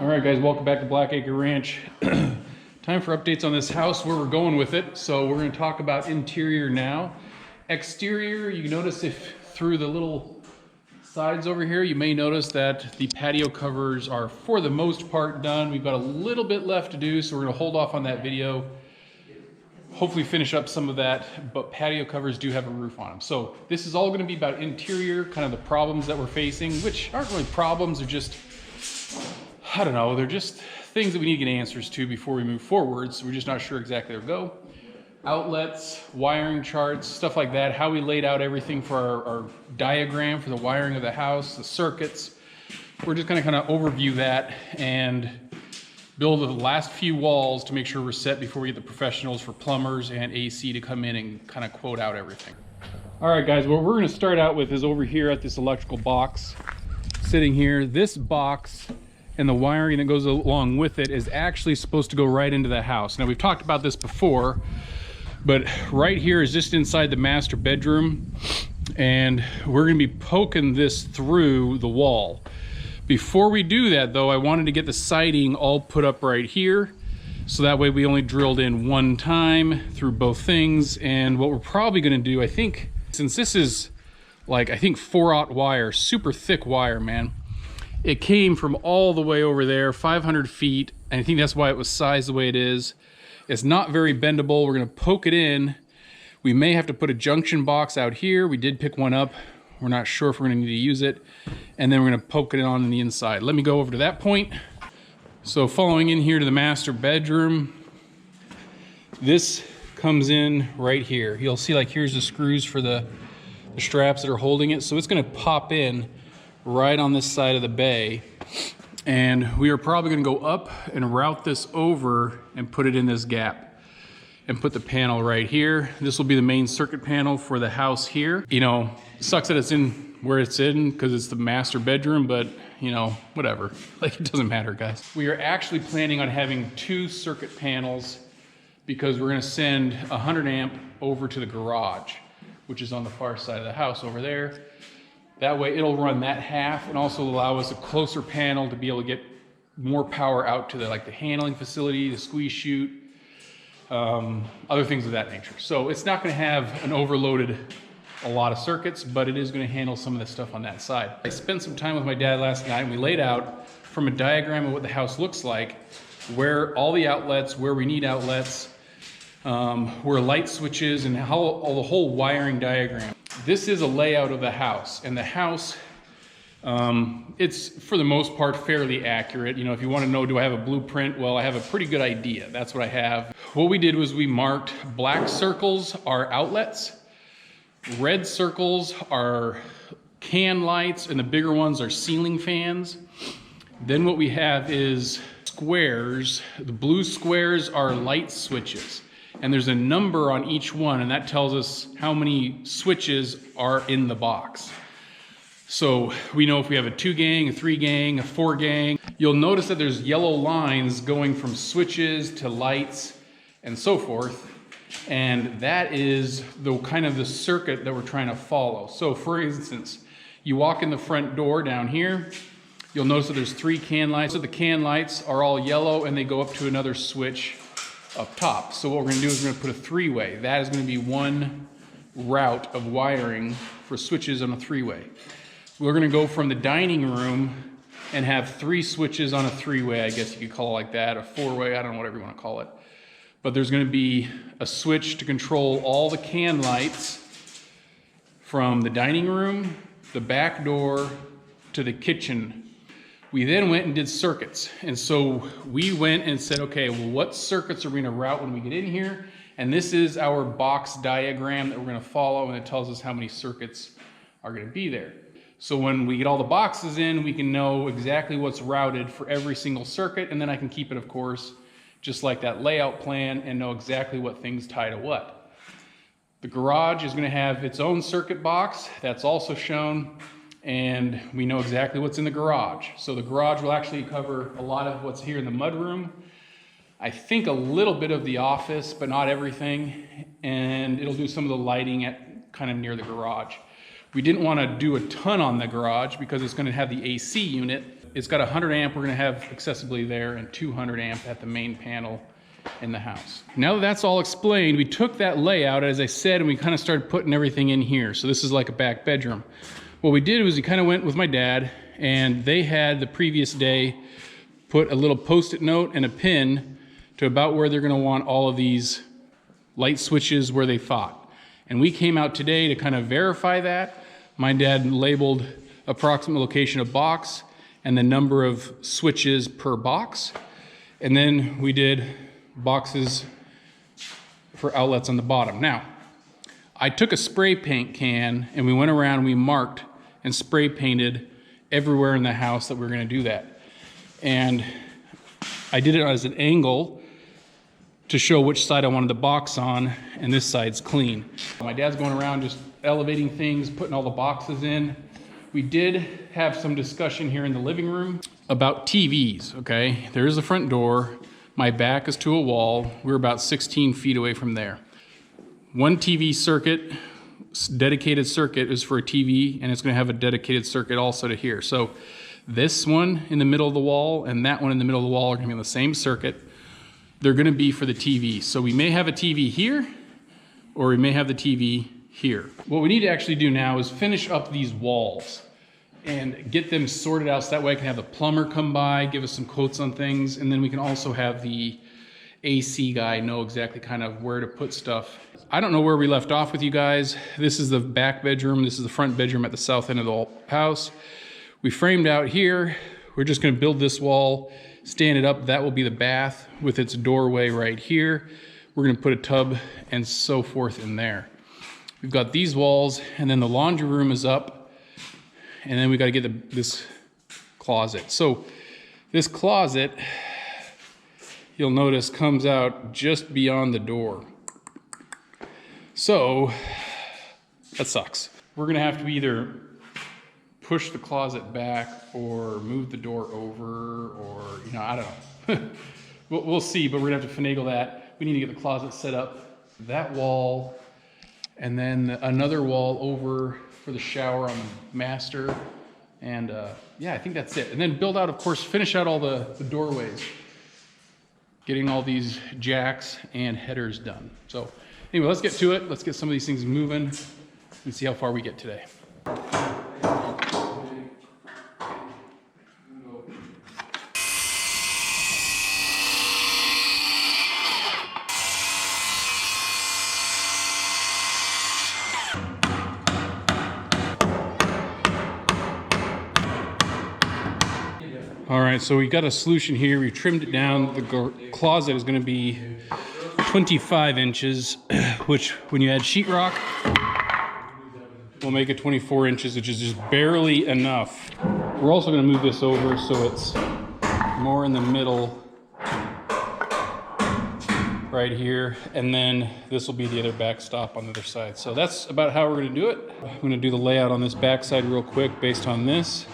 All right, guys, welcome back to Blackacre Ranch. Time for updates on this house, where we're going with it. So we're going to talk about interior now. Exterior, you notice if through the little sides over here, you may notice that the patio covers are for the most part done. We've got a little bit left to do, so we're going to hold off on that video. Hopefully finish up some of that, but patio covers do have a roof on them. So this is all going to be about interior, kind of the problems that we're facing, which aren't really problems, they're just, I don't know, they're just things that we need to get answers to before we move forward, so we're just not sure exactly where to go. Outlets, wiring charts, stuff like that, how we laid out everything for our diagram for the wiring of the house, the circuits. We're just going to kind of overview that and build the last few walls to make sure we're set before we get the professionals for plumbers and AC to come in and kind of quote out everything. All right, guys, what we're going to start out with is over here at this electrical box sitting here. This box and the wiring that goes along with it is actually supposed to go right into the house. Now, we've talked about this before, but right here is just inside the master bedroom, and we're going to be poking this through the wall. Before we do that, though, I wanted to get the siding all put up right here, so that way we only drilled in one time through both things. And what we're probably going to do, I think, since this is like, I think 4/0 wire, super thick wire, man. It came from all the way over there, 500 feet, and I think that's why it was sized the way it is. It's not very bendable. We're going to poke it in. We may have to put a junction box out here. We did pick one up. We're not sure if we're going to need to use it. And then we're going to poke it on the inside. Let me go over to that point. So following in here to the master bedroom, this comes in right here. You'll see, like, here's the screws for the straps that are holding it. So it's going to pop in right on this side of the bay. And we are probably going to go up and route this over and put it in this gap and put the panel right here. This will be the main circuit panel for the house here. You know, it sucks that it's in where it's in because it's the master bedroom, but you know, whatever. Like, it doesn't matter, guys. We are actually planning on having 2 circuit panels because we're going to send 100 amp over to the garage, which is on the far side of the house over there. That way it'll run that half and also allow us a closer panel to be able to get more power out to the, like, the handling facility, the squeeze chute, other things of that nature. So it's not going to have an overloaded a lot of circuits, but it is going to handle some of the stuff on that side. I spent some time with my dad last night and we laid out from a diagram of what the house looks like, where all the outlets, where we need outlets, where light switches, and how all the whole wiring diagram. This is a layout of the house, and the house, it's for the most part fairly accurate. You know, if you want to know, do I have a blueprint? Well, I have a pretty good idea. That's what I have. What we did was we marked black circles are outlets, red circles are can lights, and the bigger ones are ceiling fans. Then what we have is squares. The blue squares are light switches. And there's a number on each one, and that tells us how many switches are in the box. So we know if we have a 2 gang, a 3 gang, a 4 gang. You'll notice that there's yellow lines going from switches to lights and so forth. And that is the kind of the circuit that we're trying to follow. So for instance, you walk in the front door down here, you'll notice that there's 3 can lights. So the can lights are all yellow and they go up to another switch up top. So what we're going to do is we're going to put a 3-way. That is going to be one route of wiring for switches on a 3-way. We're going to go from the dining room and have 3 switches on a 3-way. I guess you could call it like that, a 4-way, I don't know, whatever you want to call it. But there's going to be a switch to control all the can lights from the dining room, the back door, to the kitchen. We then went and did circuits. And so we went and said, okay, well, what circuits are we going to route when we get in here? And this is our box diagram that we're going to follow, and it tells us how many circuits are going to be there. So when we get all the boxes in, we can know exactly what's routed for every single circuit, and then I can keep it, of course, just like that layout plan, and know exactly what things tie to what. The garage is going to have its own circuit box. That's also shown. And we know exactly what's in the garage. So the garage will actually cover a lot of what's here in the mudroom. I think a little bit of the office, but not everything. And it'll do some of the lighting at kind of near the garage. We didn't want to do a ton on the garage because it's going to have the AC unit. it's got 100 amp we're gonna have accessibly there and 200 amp at the main panel in the house. Now that that's all explained, we took that layout, as I said, and we kind of started putting everything in here. So this is like a back bedroom. What we did was we kind of went with my dad, and they had the previous day put a little post-it note and a pin to about where they're gonna want all of these light switches where they thought. And we came out today to kind of verify that. My dad labeled approximate location of box and the number of switches per box. And then we did boxes for outlets on the bottom. Now, I took a spray paint can and we went around, we marked and spray painted everywhere in the house that we were gonna do that. And I did it as an angle to show which side I wanted the box on, and this side's clean. My dad's going around just elevating things, putting all the boxes in. We did have some discussion here in the living room about TVs, okay? There is a front door. My back is to a wall. We're about 16 feet away from there. One TV circuit, dedicated circuit, is for a TV, and it's gonna have a dedicated circuit also to here. So this one in the middle of the wall and that one in the middle of the wall are gonna be on the same circuit. They're gonna be for the TV. So we may have a TV here, or we may have the TV here. What we need to actually do now is finish up these walls and get them sorted out so that way I can have the plumber come by, give us some quotes on things, and then we can also have the AC guy know exactly kind of where to put stuff. I don't know where we left off with you guys. This is the back bedroom. This is the front bedroom at the south end of the house. We framed out here. We're just gonna build this wall, stand it up. That will be the bath with its doorway right here. We're gonna put a tub and so forth in there. We've got these walls, and then the laundry room is up, and then we got to get this closet. So this closet, you'll notice, comes out just beyond the door. So that sucks. We're gonna have to either push the closet back or move the door over, or, you know, I don't know. We'll see, but we're gonna have to finagle that. We need to get the closet set up. That wall, and then another wall over for the shower on the master. And yeah, I think that's it. And then build out, of course, finish out all the doorways. Getting all these jacks and headers done. So anyway, let's get to it. Let's get some of these things moving and see how far we get today. All right, so we got a solution here. We trimmed it down. The closet is going to be 25 inches, which when you add sheetrock, will make it 24 inches, which is just barely enough. We're also going to move this over so it's more in the middle right here, and then this will be the other backstop on the other side. So that's about how we're going to do it. I'm going to do the layout on this backside real quick based on this.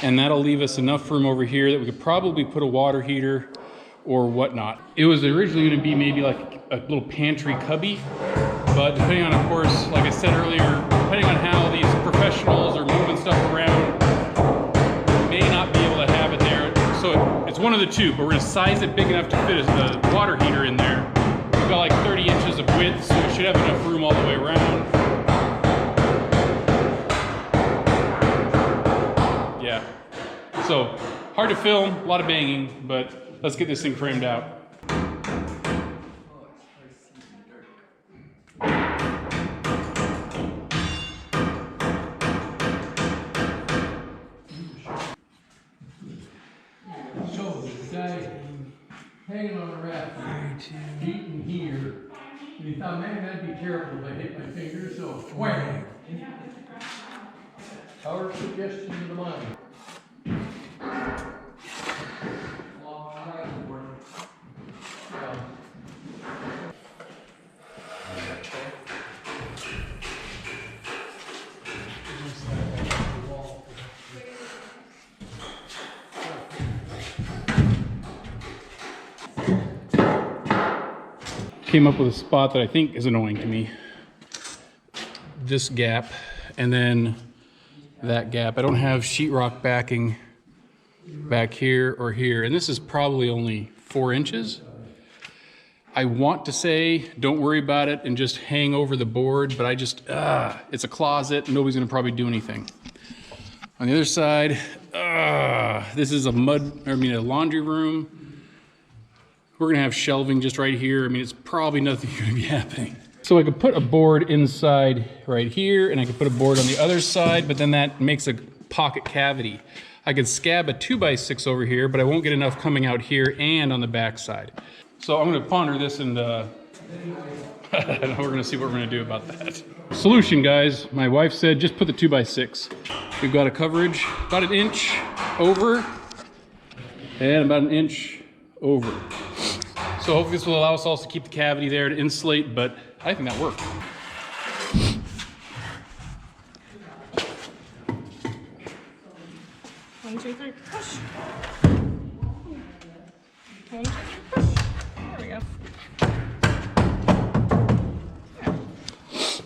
And that'll leave us enough room over here that we could probably put a water heater or whatnot. It was originally going to be maybe like a little pantry cubby, but depending on, of course, like I said earlier, depending on how these professionals are moving stuff around, may not be able to have it there. So it's one of the two, but we're going to size it big enough to fit the water heater in there. We've got like 30 inches of width, so we should have enough room all the way around. So hard to film, a lot of banging, but let's get this thing framed out. So the guy hanging on a raft, eating here, and he thought, man, that'd be terrible if I hit my finger, so wham! Our suggestion to the mind. Came up with a spot that I think is annoying to me. This gap, and then that gap. I don't have sheetrock backing back here or here. And this is probably only 4 inches. I want to say, don't worry about it and just hang over the board, but I just, it's a closet. Nobody's gonna probably do anything. On the other side, this is a laundry room. We're gonna have shelving just right here. I mean, it's probably nothing gonna be happening. So I could put a board inside right here, and I could put a board on the other side, but then that makes a pocket cavity. I could scab a 2x6 over here, but I won't get enough coming out here and on the back side. So I'm gonna ponder this and we're gonna see what we're gonna do about that. Solution, guys. My wife said just put the 2x6. We've got a coverage about 1 inch over and about 1 inch over. So hopefully this will allow us also to keep the cavity there to insulate, but I think that worked. 1, 2, 3, push. 1, 2, 3, push. There we go.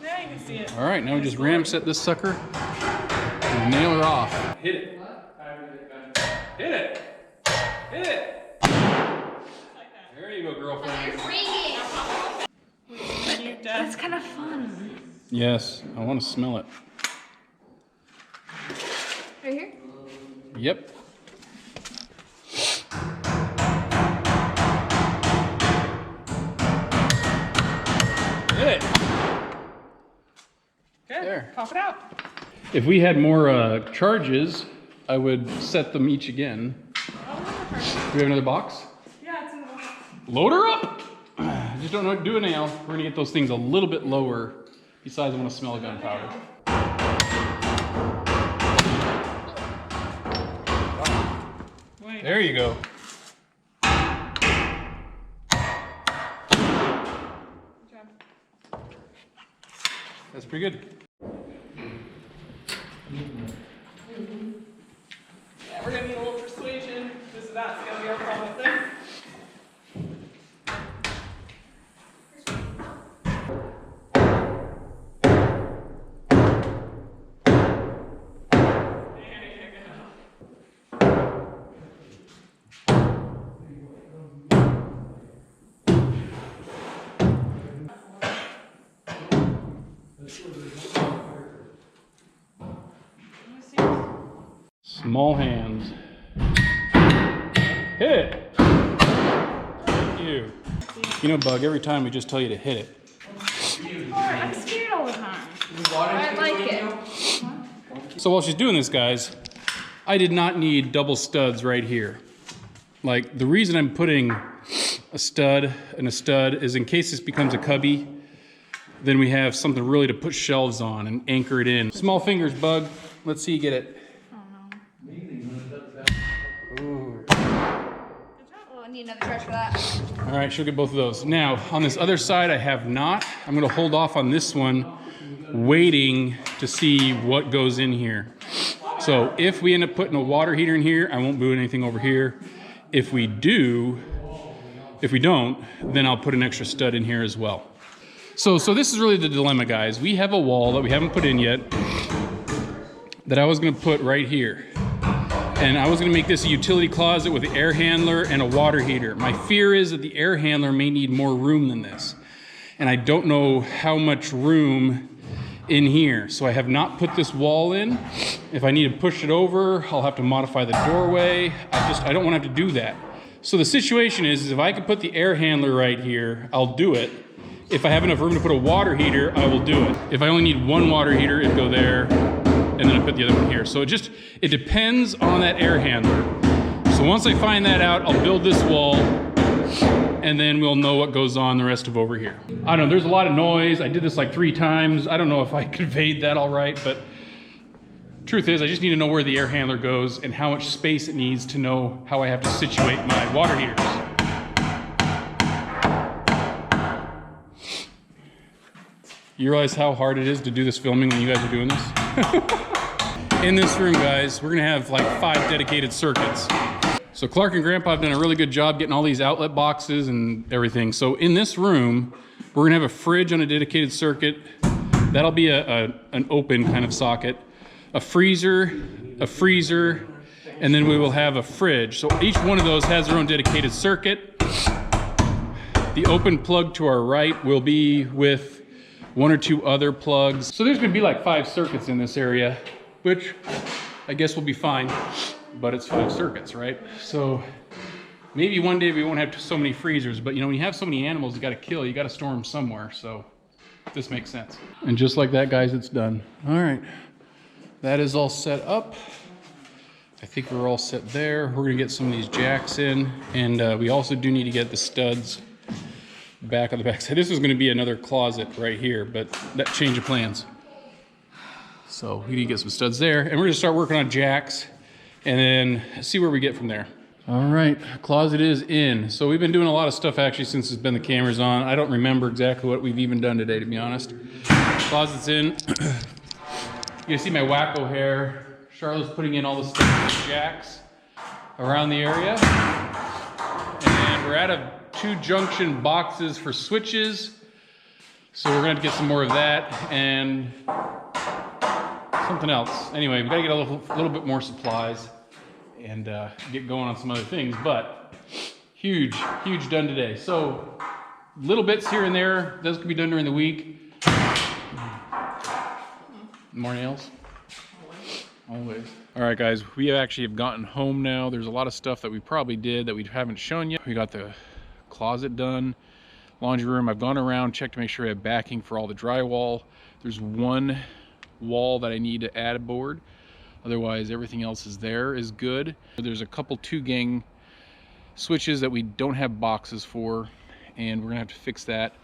Now you can see it. All right, now we just ram set this sucker and nail her off. Hit it. Hit it. Hit it. There you go, girlfriend. That's kind of fun. Yes, I want to smell it. Right here? Yep. Hit it. Good. There. Pop it out. If we had more charges, I would set them each again. Do we have another box? Yeah, it's in the box. Load her up! I just don't know what to do now. We're gonna get those things a little bit lower. Besides, I want to smell gunpowder. There you go. Good job. That's pretty good. Yeah, we're gonna need a little persuasion. This is that's gonna be our problem with this. Small hands. Hit it! Thank you. You know, Bug, every time we just tell you to hit it. I'm scared all the time. I like it. So while she's doing this, guys, I did not need double studs right here. Like, the reason I'm putting a stud and a stud is in case this becomes a cubby, then we have something really to put shelves on and anchor it in. Small fingers, Bug. Let's see you get it. We'll need another charge for that. All right, she'll get both of those. Now, on this other side, I have not. I'm gonna hold off on this one, waiting to see what goes in here. So if we end up putting a water heater in here, I won't do anything over here. If we don't, then I'll put an extra stud in here as well. So this is really the dilemma, guys. We have a wall that we haven't put in yet that I was gonna put right here. And I was gonna make this a utility closet with an air handler and a water heater. My fear is that the air handler may need more room than this. And I don't know how much room in here. So I have not put this wall in. If I need to push it over, I'll have to modify the doorway. I don't wanna have to do that. So the situation is if I could put the air handler right here, I'll do it. If I have enough room to put a water heater, I will do it. If I only need one water heater, it'd go there. And then I put the other one here. So it depends on that air handler. So once I find that out, I'll build this wall and then we'll know what goes on the rest of over here. I don't know, there's a lot of noise. I did this like 3 times. I don't know if I conveyed that all right, but truth is I just need to know where the air handler goes and how much space it needs to know how I have to situate my water heaters. You realize how hard it is to do this filming when you guys are doing this? In this room, guys, we're gonna have like 5 dedicated circuits. So Clark and Grandpa have done a really good job getting all these outlet boxes and everything. So in this room, we're gonna have a fridge on a dedicated circuit. That'll be an open kind of socket. A freezer, and then we will have a fridge. So each one of those has their own dedicated circuit. The open plug to our right will be with 1 or 2 other plugs. So there's gonna be like 5 circuits in this area, which I guess will be fine, but it's 5 circuits, right? So maybe one day we won't have so many freezers, but you know, when you have so many animals you gotta kill, you gotta store them somewhere, so this makes sense. And just like that, guys, it's done. All right, that is all set up. I think we're all set there. We're gonna get some of these jacks in, and we also do need to get the studs back on the backside. This is gonna be another closet right here, but that change of plans. So we need to get some studs there, and we're gonna start working on jacks and then see where we get from there. All right, closet is in. So we've been doing a lot of stuff actually since it's been the cameras on. I don't remember exactly what we've even done today, to be honest. Closet's in. You can see my wacko hair. Charlotte's putting in all the stuff with jacks around the area. And we're out of 2 junction boxes for switches. So we're gonna have to get some more of that and something else. Anyway, we gotta get a little bit more supplies and get going on some other things, but huge done today. So little bits here and there, those can be done during the week. More nails? Always. All right, guys, we actually have gotten home now. There's a lot of stuff that we probably did that we haven't shown yet. We got the closet done, laundry room. I've gone around, checked to make sure I have backing for all the drywall. There's 1 wall that I need to add a board. Otherwise, everything else is good. There's a couple 2-gang switches that we don't have boxes for, and we're gonna have to fix that.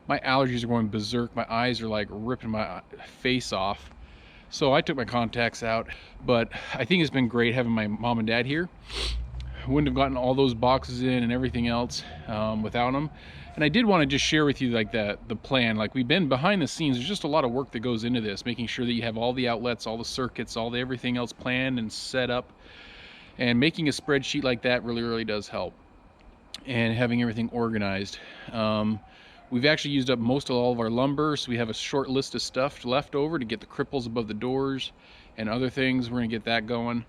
My allergies are going berserk. My eyes are like ripping my face off. So I took my contacts out, but I think it's been great having my mom and dad here. Wouldn't have gotten all those boxes in and everything else without them. And I did want to just share with you like the plan. Like, we've been behind the scenes. There's just a lot of work that goes into this, making sure that you have all the outlets, all the circuits, all the everything else planned and set up. And making a spreadsheet like that really does help. And having everything organized. We've actually used up most of all of our lumber, so we have a short list of stuff left over to get the cripples above the doors and other things. We're gonna get that going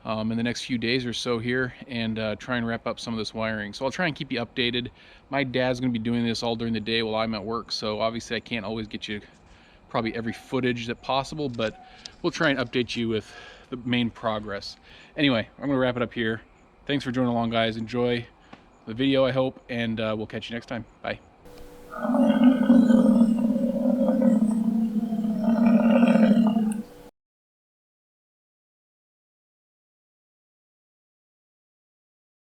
in the next few days or so here, and try and wrap up some of this wiring. So I'll try and keep you updated. My dad's gonna be doing this all during the day while I'm at work, so obviously I can't always get you probably every footage that possible, but we'll try and update you with the main progress. Anyway, I'm gonna wrap it up here. Thanks for joining along, guys. Enjoy the video, I hope, and we'll catch you next time. Bye.